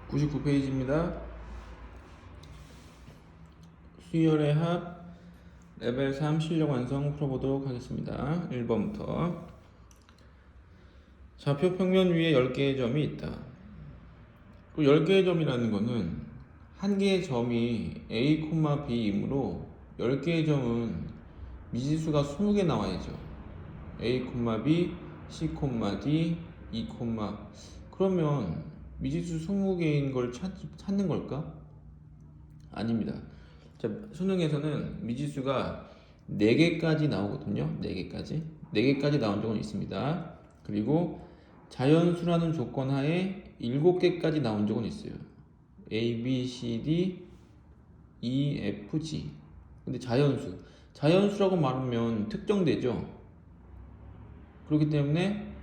99페이지입니다. 수열의 합 레벨 3 실력 완성 풀어보도록 하겠습니다. 1번부터 좌표 평면 위에 10개의 점이 있다. 그 10개의 점이라는 거는 한 개의 점이 A, B이므로 10개의 점은 미지수가 20개 나와야죠. A, B, C, D, E, 그러면 미지수 20개인 걸 찾는 걸까? 아닙니다. 자, 수능에서는 미지수가 4개까지 나오거든요. 4개까지 나온 적은 있습니다. 그리고 자연수라는 조건 하에 7개까지 나온 적은 있어요. A, B, C, D, E, F, G. 근데 자연수라고 말하면 특정되죠. 그렇기 때문에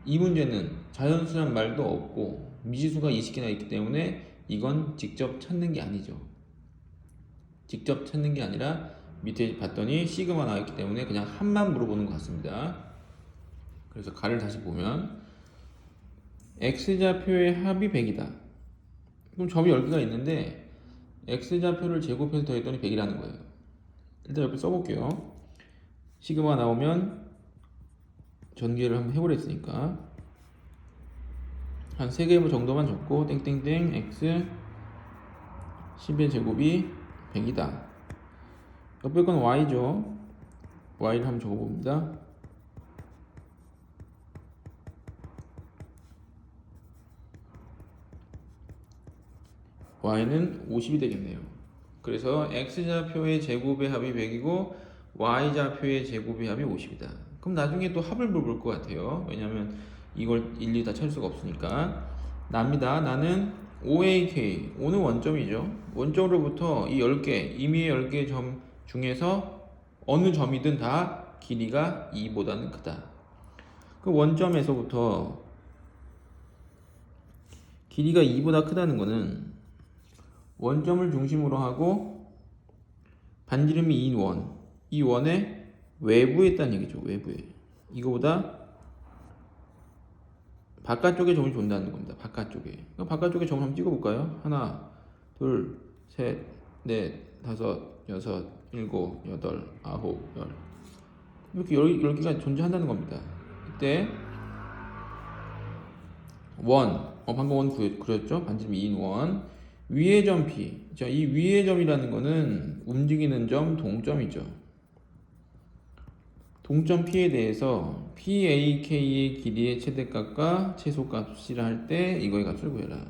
이 문제는 자연수란 말도 없고 미지수가 20개나 있기 때문에 이건 직접 찾는 게 아니죠. 직접 찾는 게 아니라 밑에 봤더니 시그마 나왔기 때문에 그냥 합만 물어보는 것 같습니다. 그래서 가를 다시 보면 x좌표의 합이 100이다. 그럼 점이 10개가 있는데 x좌표를 제곱해서 더했더니 100이라는 거예요. 일단 옆에 써볼게요. 시그마 나오면 전개를 한번 해보랬으니까 한 3개 정도만 적고 땡땡땡 x 10의 제곱이 100이다. 옆에 건 y죠. y를 한번 적어봅니다. y는 50이 되겠네요. 그래서 x좌표의 제곱의 합이 100이고 y좌표의 제곱의 합이 50이다. 그럼 나중에 또 합을 물어볼 것 같아요. 왜냐면 이걸 일일이 다 찾을 수가 없으니까. 납니다. 나는 OAK, O는 원점이죠. 원점으로부터 이 10개, 임의의 10개 점 중에서 어느 점이든 다 길이가 2보다는 크다. 그 원점에서부터 길이가 2보다 크다는 거는 원점을 중심으로 하고 반지름이 2인 원, 이 원의 외부에 있다는 얘기죠. 외부에. 이거보다 바깥쪽에 점을 준다는 겁니다. 바깥쪽에. 그럼 바깥쪽에 점을 한번 찍어볼까요? 하나, 둘, 셋, 넷, 다섯, 여섯, 일곱, 여덟, 아홉, 열. 이렇게 10개가 존재한다는 겁니다. 이때 원, 방금 원 그렸죠? 반지름 2인 원. 위의 점 P. 자, 이 위의 점이라는 거는 움직이는 점, 동점이죠. 동점 P에 대해서 PAK의 길이의 최대값과 최소값이라 할 때 이거의 값을 구해라.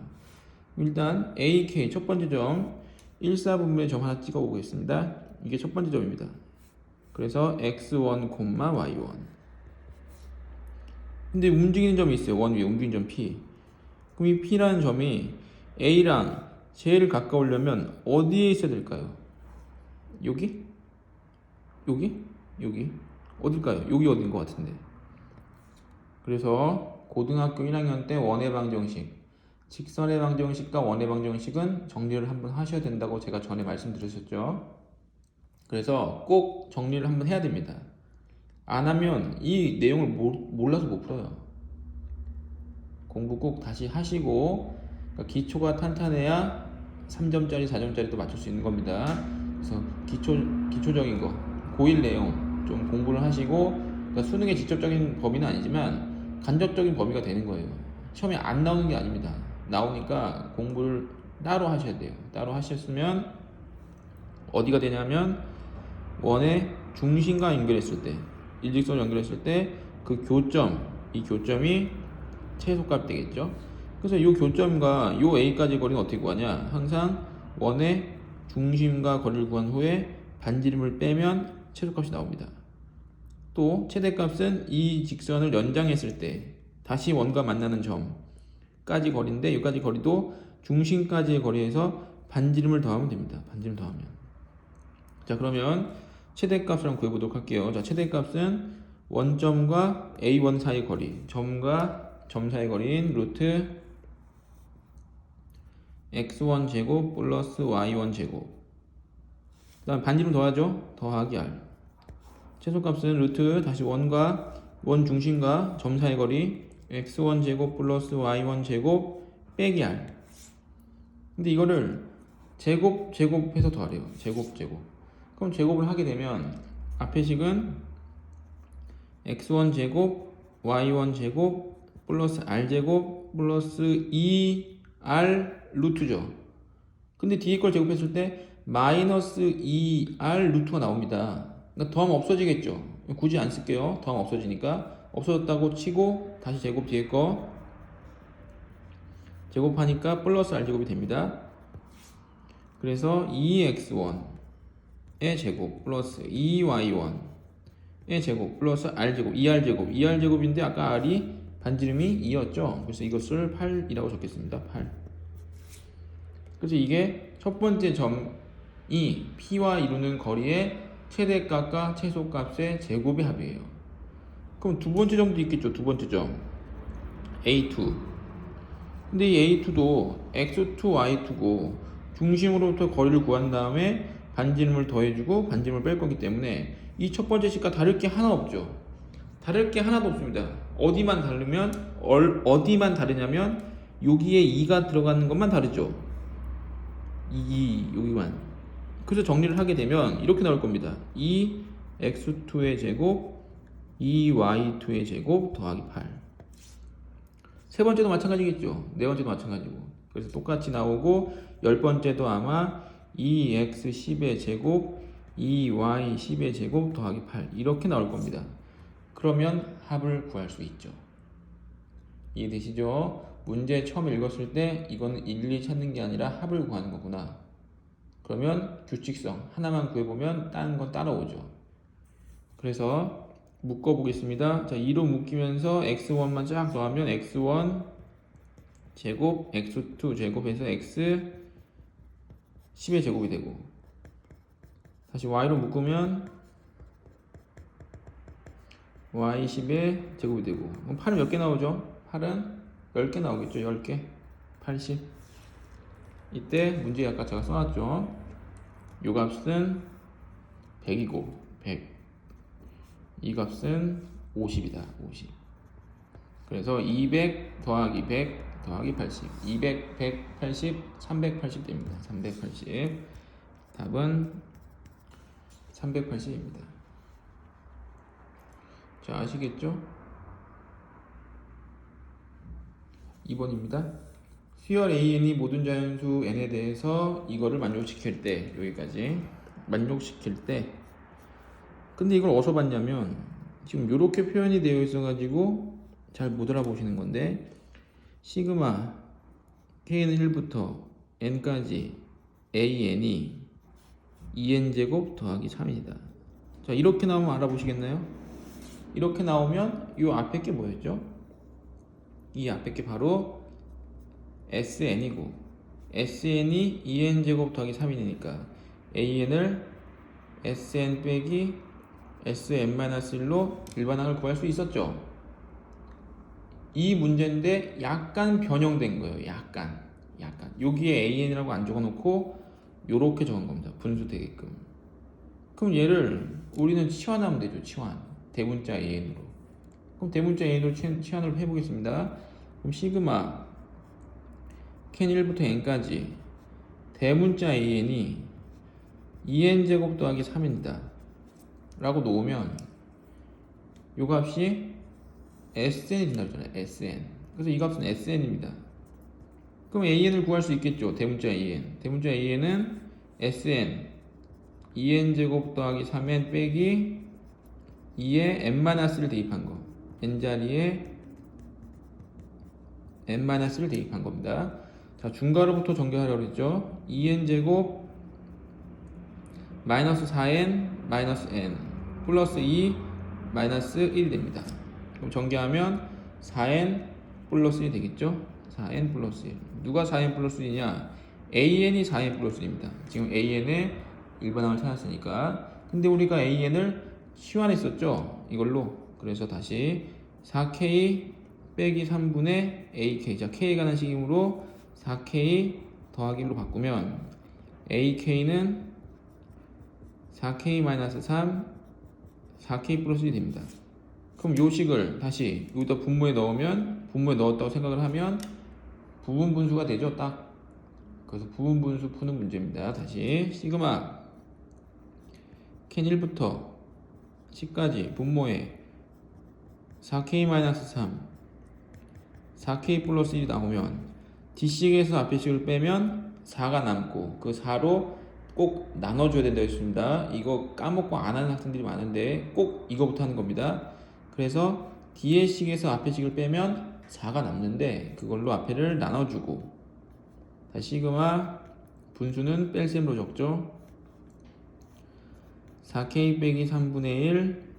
일단 AK 첫 번째 점 1,4분면의 점 하나 찍어 보겠습니다. 이게 첫 번째 점입니다. 그래서 X1, Y1. 근데 움직이는 점이 있어요. 원 위에 움직이는 점 P. 그럼 이 P라는 점이 A랑 제일 가까우려면 어디에 있어야 될까요? 여기? 어딜까요? 여기 어딘 것 같은데. 그래서 고등학교 1학년 때 원의 방정식, 직선의 방정식과 원의 방정식은 정리를 한번 하셔야 된다고 제가 전에 말씀드렸었죠. 그래서 꼭 정리를 한번 해야 됩니다. 안 하면 이 내용을 몰라서 못 풀어요. 공부 꼭 다시 하시고, 그러니까 기초가 탄탄해야 3점짜리, 4점짜리도 맞출 수 있는 겁니다. 그래서 기초적인 거, 고1 내용 좀 공부를 하시고, 그러니까 수능의 직접적인 범위는 아니지만 간접적인 범위가 되는 거예요. 시험에 안 나오는 게 아닙니다. 나오니까 공부를 따로 하셔야 돼요. 따로 하셨으면 어디가 되냐면 원의 중심과 연결했을 때, 일직선을 연결했을 때 그 교점, 이 교점이 최소값 되겠죠. 그래서 이 교점과 이 A까지 거리는 어떻게 구하냐? 항상 원의 중심과 거리를 구한 후에 반지름을 빼면 최소값이 나옵니다. 또 최대값은 이 직선을 연장했을 때 다시 원과 만나는 점까지 거리인데, 여기까지 거리도 중심까지의 거리에서 반지름을 더하면 됩니다. 반지름 더하면. 자, 그러면 최대값을 한번 구해보도록 할게요. 자, 최대값은 원점과 A1 사이 거리, 점과 점 사이 거리인 루트 x1 제곱 플러스 y1 제곱. 그 다음 반지름 더하죠? 더하기 r. 최소값은 루트 다시 원과 원 중심과 점 사이 거리 x1 제곱 플러스 y1 제곱 빼기 r. 근데 이거를 제곱해서 더하래요. 제곱. 그럼 제곱을 하게 되면 앞의 식은 x1 제곱 y1 제곱 플러스 r 제곱 플러스 2r 루트죠. 근데 뒤에 걸 제곱했을 때 마이너스 2r 루트가 나옵니다. 그러니까 더하면 없어지겠죠. 굳이 안 쓸게요. 더하면 없어지니까. 없어졌다고 치고 다시 제곱 뒤에 거 제곱하니까 플러스 r제곱이 됩니다. 그래서 2x1의 제곱 플러스 2y1의 제곱 플러스 r제곱 2r제곱인데 아까 r이 반지름이 2였죠. 그래서 이것을 8이라고 적겠습니다. 8. 그래서 이게 첫 번째 점이 P와 이루는 거리의 최대값과 최소값의 제곱의 합이에요. 그럼 두 번째 점도 있겠죠. 두 번째 점 A2. 근데 이 A2도 X2, Y2고 중심으로부터 거리를 구한 다음에 반지름을 더해주고 반지름을 뺄 거기 때문에 이 첫 번째 식과 다를 게 하나 없죠. 다를 게 하나도 없습니다. 어디만 다르냐면 여기에 2가 들어가는 것만 다르죠. 여기만. 그래서 정리를 하게 되면 이렇게 나올 겁니다. 2x2의 제곱 2y2의 제곱 더하기 8. 세 번째도 마찬가지겠죠. 네 번째도 마찬가지고. 그래서 똑같이 나오고 열 번째도 아마 2x10의 제곱 2y10의 제곱 더하기 8 이렇게 나올 겁니다. 그러면 합을 구할 수 있죠. 이해되시죠? 문제 처음 읽었을 때 이거는 일일이 찾는 게 아니라 합을 구하는 거구나. 그러면 규칙성 하나만 구해보면 다른 건 따라오죠. 그래서 묶어보겠습니다. 자, 2로 묶이면서 x1만 쫙 더하면 x1 제곱 x2 제곱해서 x 10의 제곱이 되고 다시 y로 묶으면 y 10의 제곱이 되고 그럼 8은 몇 개 나오죠? 8은 10개 나오겠죠. 10개 80. 이때 문제에 아까 제가 써놨죠. 요 값은 100이고 100. 이 값은 50이다. 50. 그래서 200 더하기 100 더하기 80. 200, 180, 380 됩니다. 380. 답은 380입니다. 자, 아시겠죠? 2번입니다. 수열 AN이 모든 자연수 N에 대해서 이거를 만족시킬 때 여기까지 만족시킬 때 근데 이걸 어디서 봤냐면 지금 이렇게 표현이 되어 있어 가지고 잘 못 알아보시는 건데 시그마 K는 1부터 N까지 AN이 2N제곱 더하기 3이다. 자, 이렇게 나오면 알아보시겠나요? 이렇게 나오면 이 앞에 게 뭐였죠? 이 앞에 게 바로 SN이고 SN이 2N제곱 더하기 3이니까 AN을 SN 빼기 SM-1로 일반항을 구할 수 있었죠. 이 문제인데 약간 변형된 거예요. 약간 여기에 AN이라고 안 적어놓고 요렇게 적은 겁니다. 분수 되게끔. 그럼 얘를 우리는 치환하면 되죠. 치환. 대문자 AN으로. 그럼 대문자 AN으로 치환을 해보겠습니다. 그럼 시그마 캔 1부터 n까지 대문자 AN이 2n제곱 더하기 3입니다. 라고 놓으면 요 값이 SN이 된다고 했잖아요. SN. 그래서 이 값은 SN입니다. 그럼 AN을 구할 수 있겠죠. 대문자 AN. 대문자 AN은 SN 2n제곱 더하기 3n 빼기 2에 n-를 대입한 거. n자리에 n-를 대입한 겁니다. 자, 중괄호부터 전개하려고 했죠. 2n제곱 마이너스 4n 마이너스 n 플러스 2 마이너스 1이 됩니다. 그럼 전개하면 4n 플러스 1이 되겠죠. 4n 플러스 1. 누가 4n 플러스 1이냐? AN이 4n 플러스 1입니다. 지금 AN의 일반항을 찾았으니까. 근데 우리가 AN을 치환했었죠. 이걸로. 그래서 다시 4K 빼기 3분의 AK. 자, K에 관한 식이므로 4K 더하기 1로 바꾸면 AK는 4K-3 4K 플러스 1이 됩니다. 그럼 요 식을 다시 여기다 분모에 넣으면 분모에 넣었다고 생각을 하면 부분 분수가 되죠. 딱. 그래서 부분 분수 푸는 문제입니다. 다시 시그마 캔 1부터 10까지 분모에 4k-3 4k 플러스 1이 나오면 뒷식에서 앞에 식을 빼면 4가 남고 그 4로 꼭 나눠줘야 된다고 했습니다. 이거 까먹고 안 하는 학생들이 많은데 꼭 이거부터 하는 겁니다. 그래서 뒤에 식에서 앞에 식을 빼면 4가 남는데 그걸로 앞에를 나눠주고 다시 시그마 분수는 뺄셈으로 적죠. 4k 빼기 3분의 1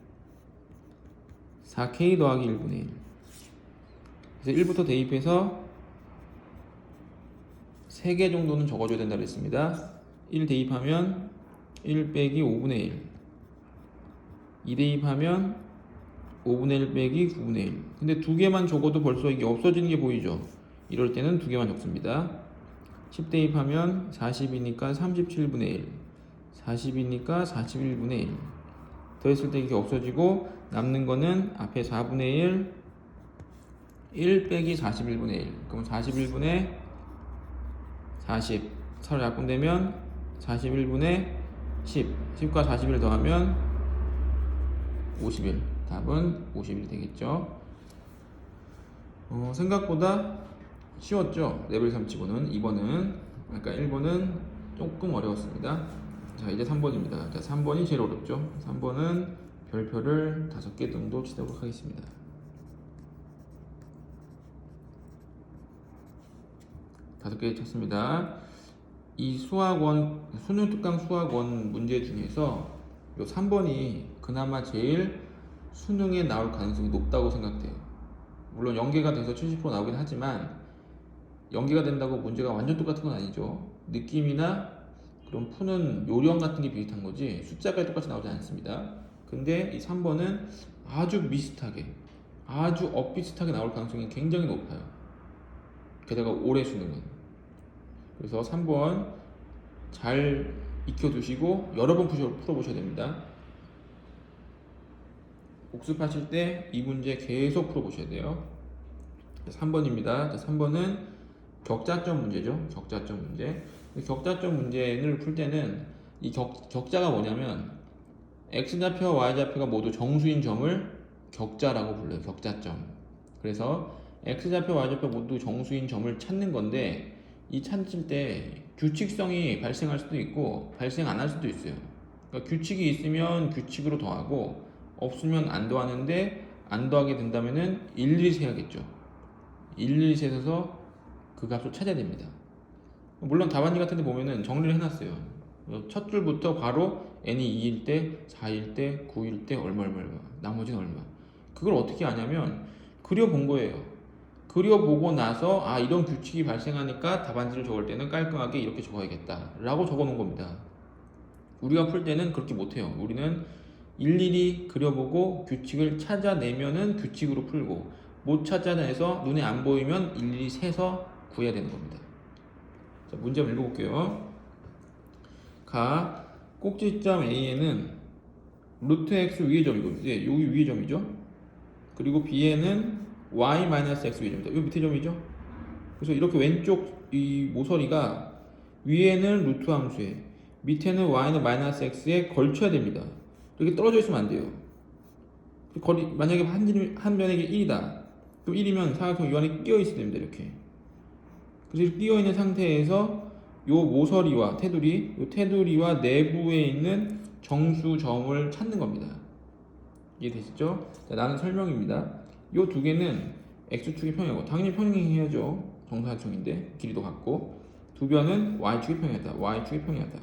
4k 더하기 1분의 1 그래서 1부터 대입해서 3개 정도는 적어줘야 된다고 했습니다. 1 대입하면 1 빼기 5분의 1 2 대입하면 5분의 1 빼기 9분의 1 근데 2개만 적어도 벌써 이게 없어지는 게 보이죠. 이럴 때는 2개만 적습니다. 10 대입하면 40이니까 37분의 1 40이니까 41분의 1 더했을 때 이게 없어지고 남는 거는 앞에 4분의 1 빼기 41분의 1 그럼 41분의 40 서로 약분되면 41분의 10 10과 41 더하면 51 답은 51이 되겠죠. 생각보다 쉬웠죠. 레벨 3 치고는 2번은 그러니까 1번은 조금 어려웠습니다. 자 이제 3번입니다. 자 3번이 제일 어렵죠. 3번은 별표를 5개 정도 치도록 하겠습니다. 다섯 개 쳤습니다. 이 수학원 수능 특강 수학원 문제 중에서 요 3번이 그나마 제일 수능에 나올 가능성이 높다고 생각돼요. 물론 연계가 돼서 70% 나오긴 하지만 연계가 된다고 문제가 완전 똑같은 건 아니죠. 느낌이나 그런 푸는 요령 같은 게 비슷한 거지 숫자까지 똑같이 나오지 않습니다. 근데 이 3번은 아주 비슷하게 아주 엇비슷하게 나올 가능성이 굉장히 높아요. 게다가 올해 수능은. 그래서 3번 잘 익혀두시고 여러 번 풀어보셔야 됩니다. 복습하실 때 이 문제 계속 풀어보셔야 돼요. 3번입니다. 3번은 격자점 문제죠. 격자점 문제. 격자점 문제를 풀 때는 이 격자가 뭐냐면 x좌표와 y좌표가 모두 정수인 점을 격자라고 불러요. 격자점. 그래서 x좌표, y좌표 모두 정수인 점을 찾는 건데 이 찾을 때 규칙성이 발생할 수도 있고 발생 안 할 수도 있어요. 그러니까 규칙이 있으면 규칙으로 더하고 없으면 안 더하는데 안 더하게 된다면은 일일이 세야겠죠. 일일이 세서 그 값을 찾아야 됩니다. 물론 답안지 같은 데 보면은 정리를 해놨어요. 첫 줄부터 바로 n이 2일 때, 4일 때, 9일 때 얼마 나머지는 얼마. 그걸 어떻게 아냐면 그려본 거예요. 그려보고 나서 아 이런 규칙이 발생하니까 답안지를 적을 때는 깔끔하게 이렇게 적어야겠다 라고 적어 놓은 겁니다. 우리가 풀 때는 그렇게 못해요. 우리는 일일이 그려보고 규칙을 찾아내면은 규칙으로 풀고 못 찾아내서 눈에 안 보이면 일일이 세서 구해야 되는 겁니다. 자, 문제 한번 읽어볼게요. 가 꼭지점 A에는 루트 x 위의 점이고 예, 여기 위의 점이죠. 그리고 B에는 y-x 위의 점이다. 이 밑에 점이죠. 그래서 이렇게 왼쪽 이 모서리가 위에는 루트 함수에 밑에는 y는 마이너스 x에 걸쳐야 됩니다. 이렇게 떨어져 있으면 안 돼요. 거리 만약에 한 변액이 1이다. 그럼 1이면 사각형 이 안에 끼어 있어야 됩니다. 이렇게. 그래서 이렇게 끼어 있는 상태에서 요 모서리와 테두리, 요 테두리와 내부에 있는 정수점을 찾는 겁니다. 이해되시죠? 자, 나는 설명입니다. 요 두 개는 x축의 평이고 당연히 평행해야죠. 정사각형인데 길이도 같고 두 변은 y축의 평이하다. y축의 평이하다.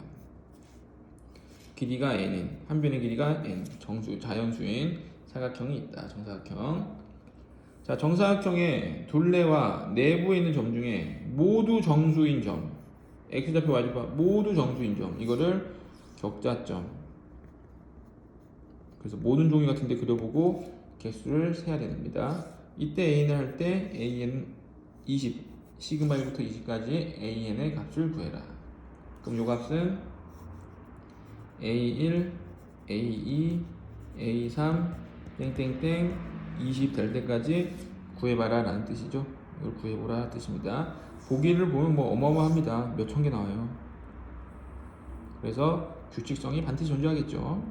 길이가 n인 한 변의 길이가 n 정수 자연수인 사각형이 있다. 정사각형. 자, 정사각형의 둘레와 내부에 있는 점 중에 모두 정수인 점 x좌표 y좌표 모두 정수인 점 이거를 격자점. 그래서 모든 종이 같은 데 그려보고 개수를 세야 됩니다. 이때 AN을 할 때 AN 20 시그마 1부터 20까지 AN의 값을 구해라. 그럼 요 값은 A1, A2, A3 땡땡땡 20 될 때까지 구해봐라 라는 뜻이죠. 이걸 구해보라 뜻입니다. 보기를 보면 뭐 어마어마합니다. 몇 천 개 나와요. 그래서 규칙성이 반드시 존재하겠죠.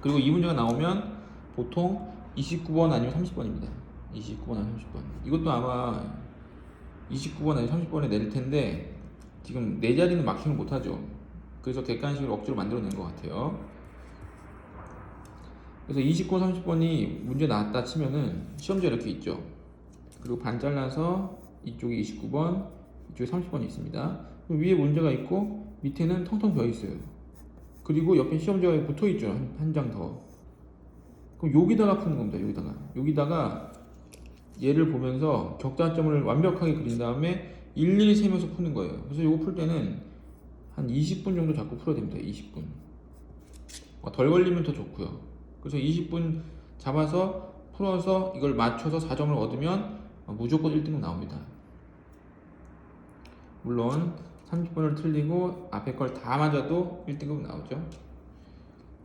그리고 이 문제가 나오면 보통 29번 아니면 30번입니다. 29번 아니면 30번. 이것도 아마 29번 아니면 30번에 낼 텐데 지금 네 자리는 막히는 못하죠. 그래서 객관식을 억지로 만들어낸 것 같아요. 그래서 29, 30번이 문제 나왔다 치면은 시험지가 이렇게 있죠. 그리고 반 잘라서 이쪽에 29번, 이쪽에 30번이 있습니다. 위에 문제가 있고 밑에는 텅텅 비어 있어요. 그리고 옆에 시험지가 붙어 있죠. 한 장 더. 그럼 여기다가 푸는 겁니다. 여기다가 얘를 보면서 격자점을 완벽하게 그린 다음에 일일이 세면서 푸는 거예요. 그래서 이거 풀 때는 한 20분 정도 자꾸 풀어야 됩니다. 20분. 덜 걸리면 더 좋고요. 그래서 20분 잡아서 풀어서 이걸 맞춰서 4점을 얻으면 무조건 1등급 나옵니다. 물론 30번을 틀리고 앞에 걸 다 맞아도 1등급 나오죠.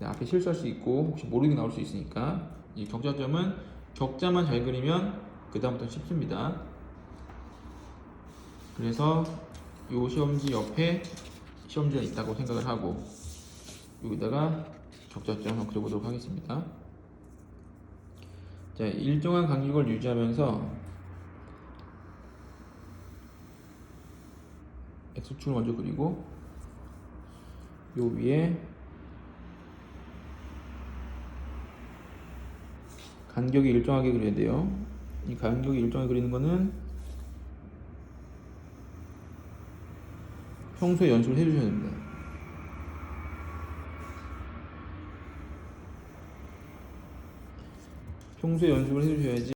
앞에 실수할 수 있고 혹시 모르게 나올 수 있으니까 이 격자점은 격자만 잘 그리면 그 다음부터는 쉽습니다. 그래서 이 시험지 옆에 시험지가 있다고 생각을 하고 여기다가 격자점 한번 그려보도록 하겠습니다. 자, 일정한 간격을 유지하면서 X축을 먼저 그리고 요 위에 간격이 일정하게 그려야 돼요. 이 간격이 일정하게 그리는 거는 평소에 연습을 해주셔야 됩니다. 평소에 연습을 해주셔야지